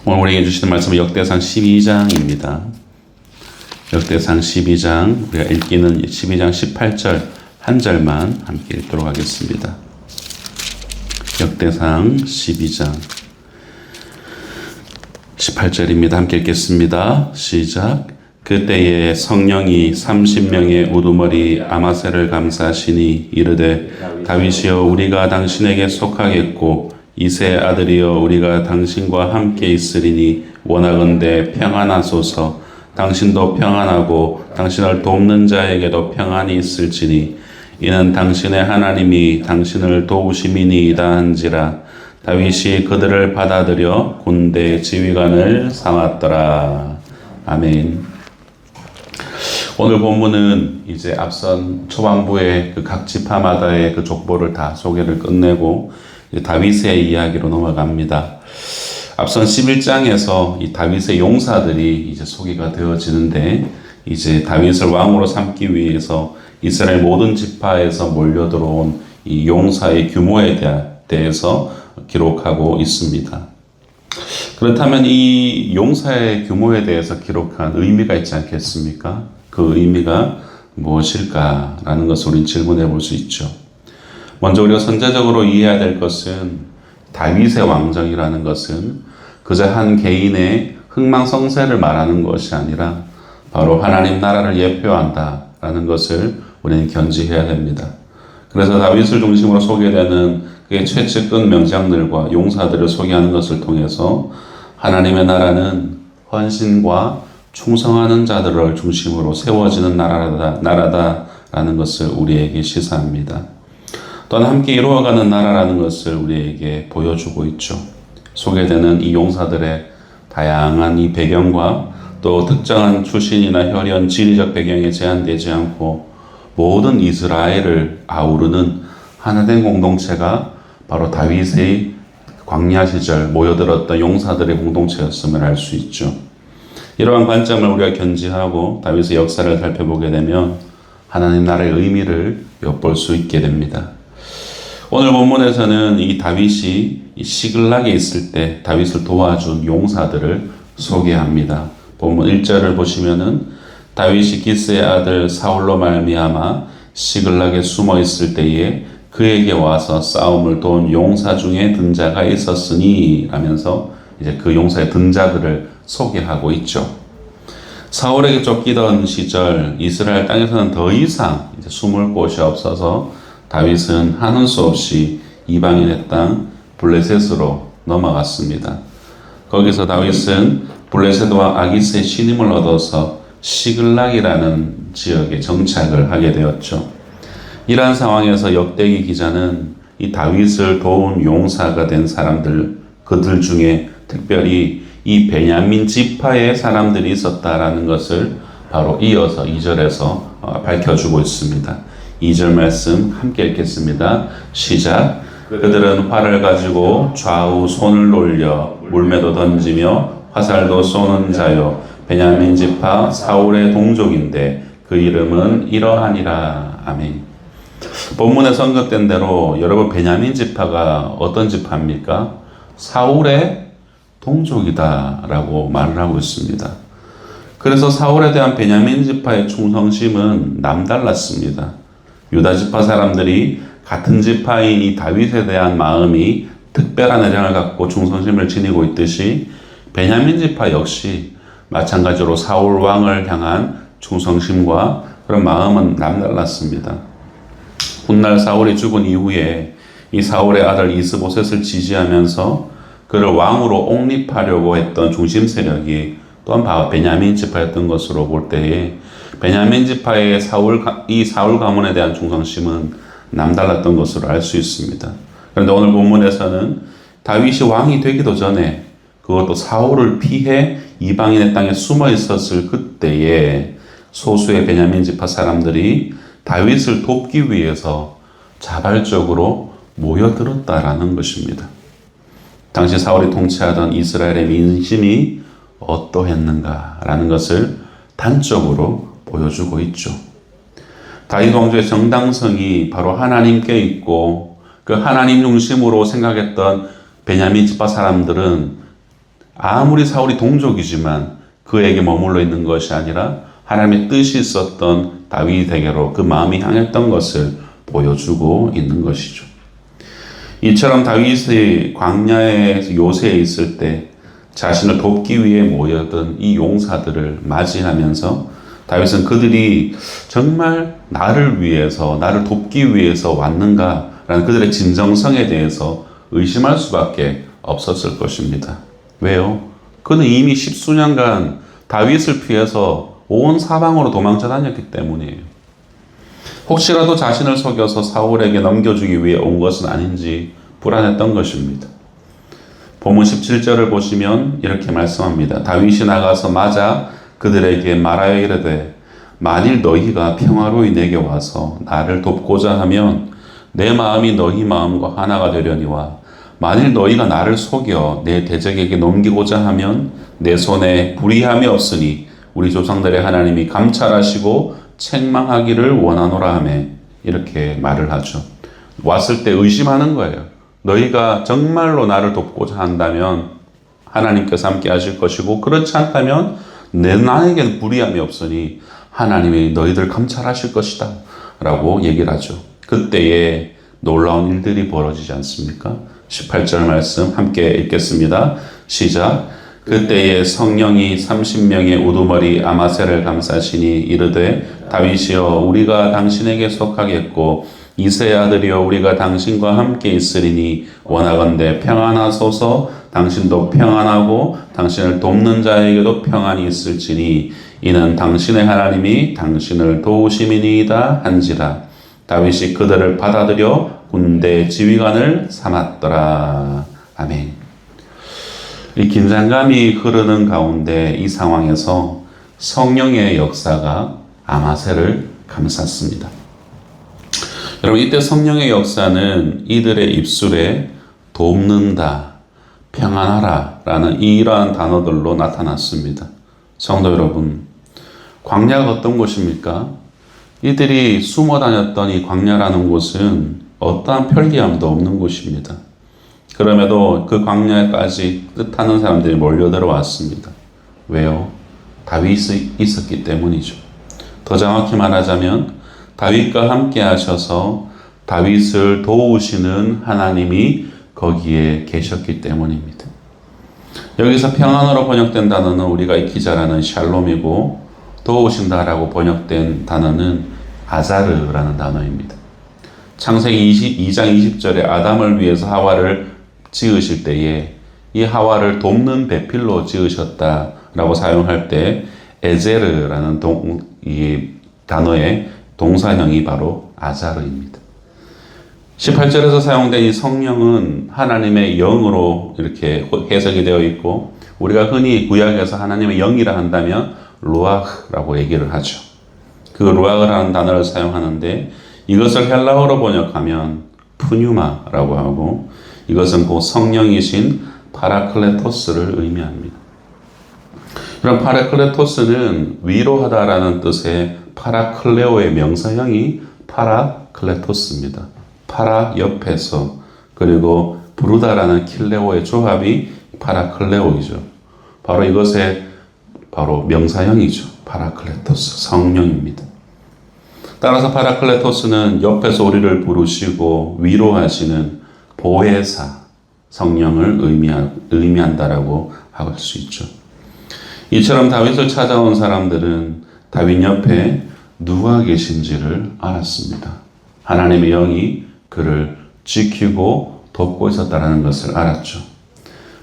오늘 우리에게 주시는 말씀은 역대상 12장입니다. 역대상 12장, 우리가 읽기는 12장 18절 한 절만 함께 읽도록 하겠습니다. 역대상 12장 18절입니다. 함께 읽겠습니다. 시작. 그때에 성령이 30명의 우두머리 아마새를 감싸시니 이르되 다윗이여 우리가 당신에게 속하겠고 이새 아들이여 우리가 당신과 함께 있으리니 원하건대 평안하소서. 당신도 평안하고 당신을 돕는 자에게도 평안이 있을지니 이는 당신의 하나님이 당신을 도우심이니이다 한지라. 다윗이 그들을 받아들여 군대 지휘관을 삼았더라. 아멘. 오늘 본문은 이제 앞선 초반부의 그 각 지파마다의 그 족보를 다 소개를 끝내고 다윗의 이야기로 넘어갑니다. 앞선 11장에서 이 다윗의 용사들이 이제 소개가 되어지는데, 이제 다윗을 왕으로 삼기 위해서 이스라엘 모든 지파에서 몰려 들어온 이 용사의 규모에 대해서 기록하고 있습니다. 그렇다면 이 용사의 규모에 대해서 기록한 의미가 있지 않겠습니까? 그 의미가 무엇일까라는 것을 우리는 질문해 볼 수 있죠. 먼저 우리가 선제적으로 이해해야 될 것은 다윗의 왕정이라는 것은 그저 한 개인의 흥망성쇠를 말하는 것이 아니라 바로 하나님 나라를 예표한다라는 것을 우리는 견지해야 됩니다. 그래서 다윗을 중심으로 소개되는 그의 최측근 명장들과 용사들을 소개하는 것을 통해서 하나님의 나라는 헌신과 충성하는 자들을 중심으로 세워지는 나라다라는 것을 우리에게 시사합니다. 또한 함께 이루어가는 나라라는 것을 우리에게 보여주고 있죠. 소개되는 이 용사들의 다양한 이 배경과 또 특정한 출신이나 혈연, 지리적 배경에 제한되지 않고 모든 이스라엘을 아우르는 하나된 공동체가 바로 다윗의 광야 시절 모여들었던 용사들의 공동체였음을 알 수 있죠. 이러한 관점을 우리가 견지하고 다윗의 역사를 살펴보게 되면 하나님 나라의 의미를 엿볼 수 있게 됩니다. 오늘 본문에서는 이 다윗이 시글락에 있을 때 다윗을 도와준 용사들을 소개합니다. 본문 1절을 보시면은 다윗이 기스의 아들 사울로 말미암아 시글락에 숨어 있을 때에 그에게 와서 싸움을 도운 용사 중에 든자가 있었으니 라면서 이제 그 용사의 든자들을 소개하고 있죠. 사울에게 쫓기던 시절 이스라엘 땅에서는 더 이상 이제 숨을 곳이 없어서 다윗은 하는 수 없이 이방인의 땅 블레셋으로 넘어갔습니다. 거기서 다윗은 블레셋과 아기스의 신임을 얻어서 시글락이라는 지역에 정착을 하게 되었죠. 이러한 상황에서 역대기 기자는 이 다윗을 도운 용사가 된 사람들, 그들 중에 특별히 이 베냐민 지파의 사람들이 있었다라는 것을 바로 이어서 2절에서 밝혀주고 있습니다. 2절 말씀 함께 읽겠습니다. 시작. 그들은 활을 가지고 좌우 손을 올려 물매도 던지며 화살도 쏘는 자요 베냐민 지파 사울의 동족인데 그 이름은 이러하니라. 아멘. 본문에 언급된 대로 여러분 베냐민 지파가 어떤 지파입니까? 사울의 동족이다라고 말을 하고 있습니다. 그래서 사울에 대한 베냐민 지파의 충성심은 남달랐습니다. 유다 지파 사람들이 같은 지파인 이 다윗에 대한 마음이 특별한 애정을 갖고 충성심을 지니고 있듯이 베냐민 지파 역시 마찬가지로 사울 왕을 향한 충성심과 그런 마음은 남달랐습니다. 훗날 사울이 죽은 이후에 이 사울의 아들 이스보셋을 지지하면서 그를 왕으로 옹립하려고 했던 중심 세력이 또한 베냐민 지파였던 것으로 볼 때에 베냐민 지파의 이 사울 가문에 대한 충성심은 남달랐던 것으로 알 수 있습니다. 그런데 오늘 본문에서는 다윗이 왕이 되기도 전에 그것도 사울을 피해 이방인의 땅에 숨어 있었을 그때에 소수의 베냐민 지파 사람들이 다윗을 돕기 위해서 자발적으로 모여들었다라는 것입니다. 당시 사울이 통치하던 이스라엘의 민심이 어떠했는가라는 것을 단적으로 보여주고 있죠. 다윗 왕조의 정당성이 바로 하나님께 있고 그 하나님 중심으로 생각했던 베냐민 지파 사람들은 아무리 사울이 동족이지만 그에게 머물러 있는 것이 아니라 하나님의 뜻이 있었던 다윗에게로 그 마음이 향했던 것을 보여주고 있는 것이죠. 이처럼 다윗이 광야의 요새에 있을 때 자신을 돕기 위해 모여든 이 용사들을 맞이하면서 다윗은 그들이 정말 나를 위해서, 나를 돕기 위해서 왔는가라는 그들의 진정성에 대해서 의심할 수밖에 없었을 것입니다. 왜요? 그는 이미 십수년간 다윗을 피해서 온 사방으로 도망쳐 다녔기 때문이에요. 혹시라도 자신을 속여서 사울에게 넘겨주기 위해 온 것은 아닌지 불안했던 것입니다. 본문 17절을 보시면 이렇게 말씀합니다. 다윗이 나가서 맞아 그들에게 말하여 이르되 만일 너희가 평화로이 내게 와서 나를 돕고자 하면 내 마음이 너희 마음과 하나가 되려니와 만일 너희가 나를 속여 내 대적에게 넘기고자 하면 내 손에 불의함이 없으니 우리 조상들의 하나님이 감찰하시고 책망하기를 원하노라 하매 이렇게 말을 하죠. 왔을 때 의심하는 거예요. 너희가 정말로 나를 돕고자 한다면 하나님께서 함께 하실 것이고 그렇지 않다면 나에게는 불의함이 없으니 하나님이 너희들 감찰하실 것이다 라고 얘기를 하죠. 그때에 놀라운 일들이 벌어지지 않습니까? 18절 말씀 함께 읽겠습니다. 시작. 그때에 성령이 30명의 우두머리 아마새를 감싸시니 이르되 다윗이여 우리가 당신에게 속하겠고 이새의 아들이여 우리가 당신과 함께 있으리니 원하건대 평안하소서. 당신도 평안하고 당신을 돕는 자에게도 평안이 있을지니 이는 당신의 하나님이 당신을 도우심이니이다 한지라. 다윗이 그들을 받아들여 군대 지휘관을 삼았더라. 아멘. 이 긴장감이 흐르는 가운데 이 상황에서 성령의 역사가 아마새를 감쌌습니다. 여러분, 이때 성령의 역사는 이들의 입술에 돕는다, 평안하라 라는 이러한 단어들로 나타났습니다. 성도 여러분, 광야가 어떤 곳입니까? 이들이 숨어 다녔던 이 광야라는 곳은 어떠한 편리함도 없는 곳입니다. 그럼에도 그 광야까지 뜻하는 사람들이 몰려들어왔습니다. 왜요? 다윗이 있었기 때문이죠. 더 정확히 말하자면 다윗과 함께 하셔서 다윗을 도우시는 하나님이 거기에 계셨기 때문입니다. 여기서 평안으로 번역된 단어는 우리가 익히 잘 아는 샬롬이고 도우신다라고 번역된 단어는 아자르라는 단어입니다. 창세기 2장 20절에 아담을 위해서 하와를 지으실 때에 이 하와를 돕는 배필로 지으셨다라고 사용할 때 에제르라는 이 단어의 동사형이 바로 아자르입니다. 18절에서 사용된 이 성령은 하나님의 영으로 이렇게 해석이 되어 있고 우리가 흔히 구약에서 하나님의 영이라 한다면 루아흐라고 얘기를 하죠. 그 루아흐라는 단어를 사용하는데 이것을 헬라어로 번역하면 푸뉴마라고 하고 이것은 곧 성령이신 파라클레토스를 의미합니다. 그럼 파라클레토스는 위로하다라는 뜻의 파라클레오의 명사형이 파라클레토스입니다. 파라 옆에서 그리고 부르다라는 킬레오의 조합이 파라클레오이죠. 바로 이것의 바로 명사형이죠. 파라클레토스, 성령입니다. 따라서 파라클레토스는 옆에서 우리를 부르시고 위로하시는 보혜사, 성령을 의미한다라고 할 수 있죠. 이처럼 다윗을 찾아온 사람들은 다윗 옆에 누가 계신지를 알았습니다. 하나님의 영이 그를 지키고 돕고 있었다는 것을 알았죠.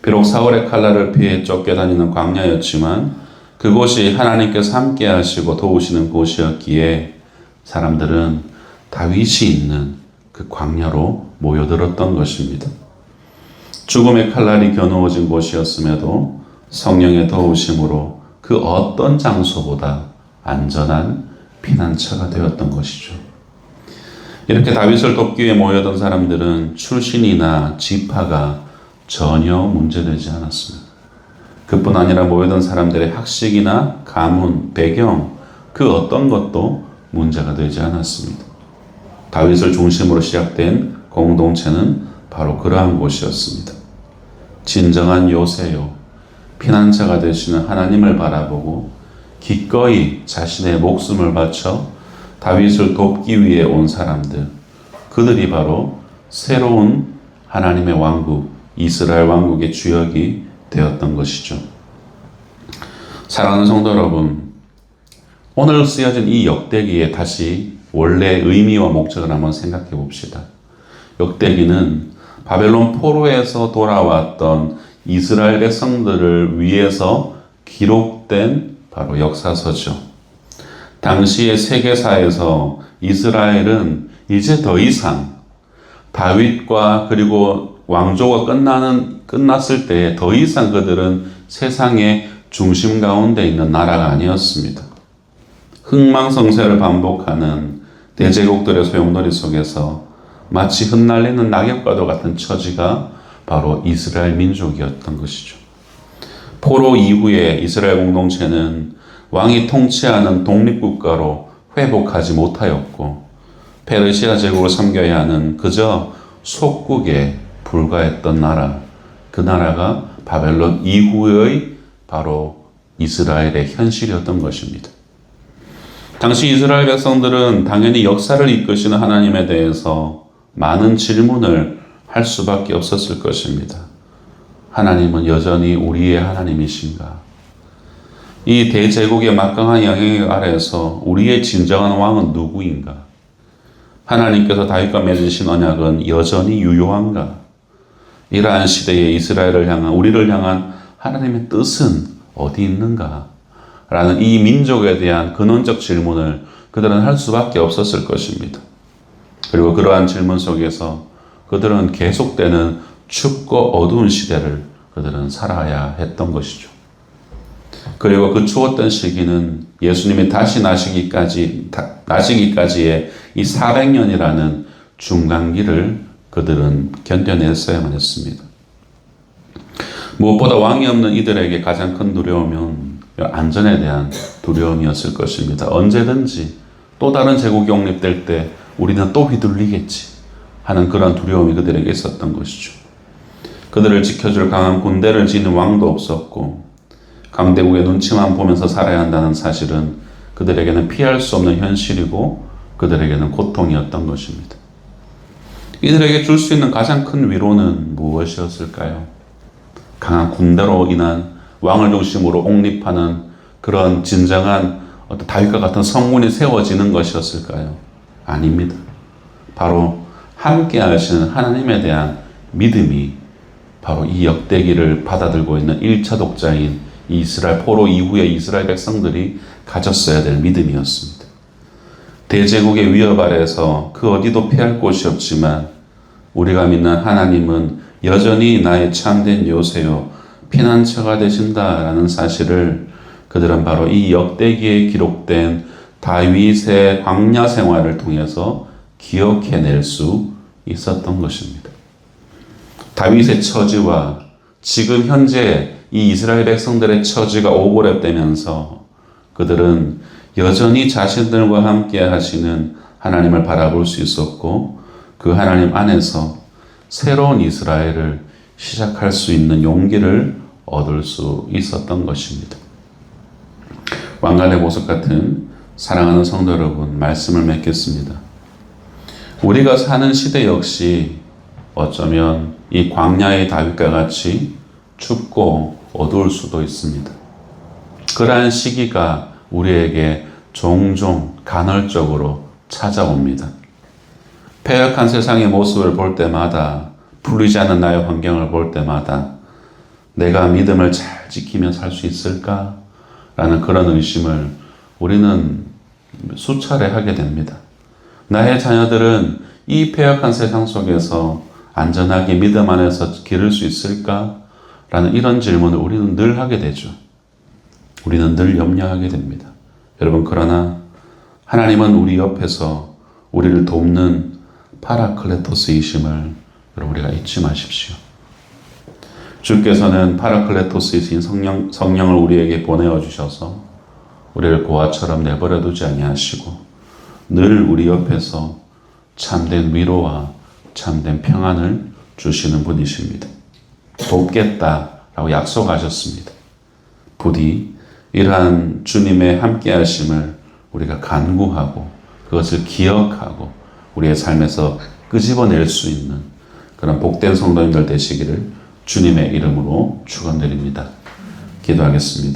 비록 사울의 칼날을 피해 쫓겨다니는 광야였지만 그곳이 하나님께서 함께 하시고 도우시는 곳이었기에 사람들은 다윗이 있는 그 광야로 모여들었던 것입니다. 죽음의 칼날이 겨누어진 곳이었음에도 성령의 도우심으로 그 어떤 장소보다 안전한 피난처가 되었던 것이죠. 이렇게 다윗을 돕기 위해 모여든 사람들은 출신이나 지파가 전혀 문제되지 않았습니다. 그뿐 아니라 모여든 사람들의 학식이나 가문, 배경 그 어떤 것도 문제가 되지 않았습니다. 다윗을 중심으로 시작된 공동체는 바로 그러한 곳이었습니다. 진정한 요새요. 피난처가 되시는 하나님을 바라보고 기꺼이 자신의 목숨을 바쳐 다윗을 돕기 위해 온 사람들, 그들이 바로 새로운 하나님의 왕국, 이스라엘 왕국의 주역이 되었던 것이죠. 사랑하는 성도 여러분, 오늘 쓰여진 이 역대기에 다시 원래 의미와 목적을 한번 생각해 봅시다. 역대기는 바벨론 포로에서 돌아왔던 이스라엘 백성들을 위해서 기록된 바로 역사서죠. 당시의 세계사에서 이스라엘은 이제 더 이상 다윗과 그리고 왕조가 끝났을 때 더 이상 그들은 세상의 중심 가운데 있는 나라가 아니었습니다. 흥망성쇠를 반복하는 대제국들의 소용돌이 속에서 마치 흩날리는 낙엽과도 같은 처지가 바로 이스라엘 민족이었던 것이죠. 포로 이후에 이스라엘 공동체는 왕이 통치하는 독립국가로 회복하지 못하였고 페르시아 제국을 섬겨야 하는 그저 속국에 불과했던 나라, 그 나라가 바벨론 이후의 바로 이스라엘의 현실이었던 것입니다. 당시 이스라엘 백성들은 당연히 역사를 이끄시는 하나님에 대해서 많은 질문을 할 수밖에 없었을 것입니다. 하나님은 여전히 우리의 하나님이신가? 이 대제국의 막강한 영향력 아래에서 우리의 진정한 왕은 누구인가? 하나님께서 다윗과 맺으신 언약은 여전히 유효한가? 이러한 시대에 이스라엘을 향한, 우리를 향한 하나님의 뜻은 어디 있는가? 라는 이 민족에 대한 근원적 질문을 그들은 할 수밖에 없었을 것입니다. 그리고 그러한 질문 속에서 그들은 계속되는 춥고 어두운 시대를 그들은 살아야 했던 것이죠. 그리고 그 추웠던 시기는 예수님이 다시 나시기까지의 이 400년이라는 중간기를 그들은 견뎌냈어야만 했습니다. 무엇보다 왕이 없는 이들에게 가장 큰 두려움은 안전에 대한 두려움이었을 것입니다. 언제든지 또 다른 제국이 독립될 때 우리는 또 휘둘리겠지 하는 그런 두려움이 그들에게 있었던 것이죠. 그들을 지켜줄 강한 군대를 지닌 왕도 없었고 강대국의 눈치만 보면서 살아야 한다는 사실은 그들에게는 피할 수 없는 현실이고 그들에게는 고통이었던 것입니다. 이들에게 줄 수 있는 가장 큰 위로는 무엇이었을까요? 강한 군대로 인한 왕을 중심으로 옹립하는 그런 진정한 어떤 다윗과 같은 성문이 세워지는 것이었을까요? 아닙니다. 바로 함께 하시는 하나님에 대한 믿음이 바로 이 역대기를 받아들고 있는 1차 독자인 이스라엘 포로 이후에 이스라엘 백성들이 가졌어야 될 믿음이었습니다. 대제국의 위협 아래에서 그 어디도 피할 곳이 없지만 우리가 믿는 하나님은 여전히 나의 참된 요새요 피난처가 되신다라는 사실을 그들은 바로 이 역대기에 기록된 다윗의 광야 생활을 통해서 기억해낼 수 있었던 것입니다. 다윗의 처지와 지금 현재 이 이스라엘 백성들의 처지가 오버랩되면서 그들은 여전히 자신들과 함께 하시는 하나님을 바라볼 수 있었고 그 하나님 안에서 새로운 이스라엘을 시작할 수 있는 용기를 얻을 수 있었던 것입니다. 왕관의 보석 같은 사랑하는 성도 여러분, 말씀을 맺겠습니다. 우리가 사는 시대 역시 어쩌면 이 광야의 다윗과 같이 춥고 어두울 수도 있습니다. 그러한 시기가 우리에게 종종 간헐적으로 찾아옵니다. 패역한 세상의 모습을 볼 때마다, 풀리지 않는 나의 환경을 볼 때마다 내가 믿음을 잘 지키며 살 수 있을까? 라는 그런 의심을 우리는 수차례 하게 됩니다. 나의 자녀들은 이 패역한 세상 속에서 안전하게 믿음 안에서 기를 수 있을까? 라는 이런 질문을 우리는 늘 하게 되죠. 우리는 늘 염려하게 됩니다. 여러분, 그러나 하나님은 우리 옆에서 우리를 돕는 파라클레토스이심을 여러분 우리가 잊지 마십시오. 주께서는 파라클레토스이신 성령을 우리에게 보내어 주셔서 우리를 고아처럼 내버려 두지 아니하시고 늘 우리 옆에서 참된 위로와 참된 평안을 주시는 분이십니다. 돕겠다라고 약속하셨습니다. 부디 이러한 주님의 함께 하심을 우리가 간구하고 그것을 기억하고 우리의 삶에서 끄집어낼 수 있는 그런 복된 성도님들 되시기를 주님의 이름으로 축원드립니다. 기도하겠습니다.